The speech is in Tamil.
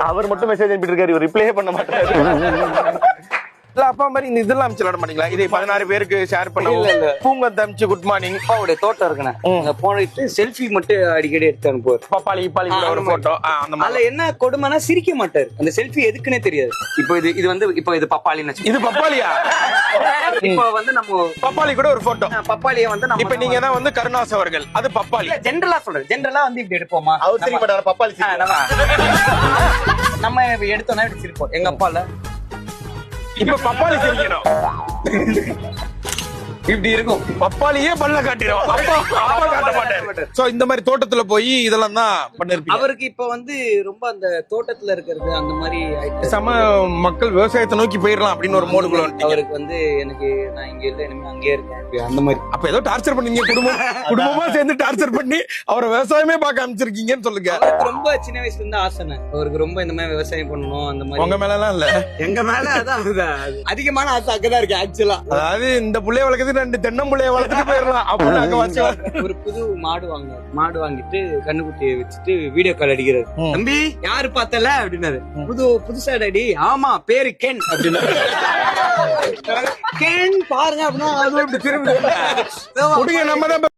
அவர் மட்டும் மெசேஜ் அனுப்பிட்டு இருக்காரு, இவர் ரிப்ளையே பண்ண மாட்டாரு. இல்ல அப்பா மாதிரி இந்த இதெல்லாம் அனுப்பிச்சு விட மாட்டீங்களா? இதை 16 பேருக்கு ஷேர் பண்ண. இல்ல. பூங்கத்தை அனுப்பிச்சு குட் மார்னிங். அப்பாவுடைய தோட்டம் இருக்குண்ணே, அங்க போயிட்டு செல்ஃபி மட்டும் அடிக்கடி எடுத்து அனுப்புவார். பப்பாளி ஒரு போட்டோ அந்த மாதிரி. அதுல என்ன கொடுமைனா சிரிக்க மாட்டாரு. அந்த செல்ஃபி எதுக்குன்னே தெரியாது. இப்போ இது பப்பாளின்னு வச்சுக்கோங்க. இது பப்பாளியா? இப்போ வந்து நம்ம பப்பாளி கூட ஒரு போட்டோ. பப்பாளியை வந்து நம்ம இப்ப நீங்க தான் வந்து கருணாஸ் அவர்கள், அது பப்பாளி. ஜென்ரலா சொல்றேன். ஜென்ரலா வந்து இப்படி எடுப்போமா? அவர் தெரிய மாட்டாரு பப்பாளி. நம்ம எடுத்தோம்னா இப்படி சிரிப்போம். எங்க அப்பால இப்ப பப்பாளி சிரிக்கணும். இப்படி இருக்கும். பப்பாளியே பல்ல காட்டிடும். அப்பா காட்ட மாட்டாரு. சோ இந்த மாதிரி தோட்டத்துல போய் இதெல்லாம் தான் பண்ணிருப்பீங்க. அவருக்கு இப்ப வந்து ரொம்ப அந்த தோட்டத்துல இருக்கிறது அந்த மாதிரி சம மக்கள் விவசாயத்தை நோக்கி போயிடலாம் அப்படின்னு ஒரு மோடுக்குள்ள வந்துட்டீங்க. அவருக்கு வந்து எனக்கு நான் இங்க இல்ல, இனிமே அங்கேயே இருக்கேன் அந்த மாதிரி. அப்ப ஏதோ டார்ச்சர் பண்ணீங்க, குடும்பமா சேர்ந்து டார்ச்சர் பண்ணி அவரை விவசாயமே பார்க்க அமைச்சிருக்கீங்கன்னு சொல்லுங்க. அவருக்கு ரொம்ப சின்ன வயசுல இருந்து ஆசைன. அவருக்கு ரொம்ப இந்த மாதிரி விவசாயம் பண்ணணும் அந்த மாதிரி. உங்க மேல எல்லாம் இல்ல, எங்க மேல அதான் அதிகமான ஆசை அங்கதான் இருக்கு ஆக்சுவலா. அதாவது இந்த புள்ளைய வளர்க்கறது 2 தென்னம்புள்ளைய வளர்த்துட்டு போயிடலாம் அப்படின்னு அங்க வச்சு. ஒரு புது மாடு வாங்கினார். மாடு வாங்கிட்டு கண்ணுக்குட்டியை வச்சுட்டு வீடியோ கால் அடிக்கிறாரு. தம்பி யாரு பார்த்தல அப்படின்னாரு. புதுசா டாடி. ஆமா பேரு கென் அப்படின்னு. கென் பாருங்க அப்படின்னா அது இப்படி திரும்பி நம்ம தான்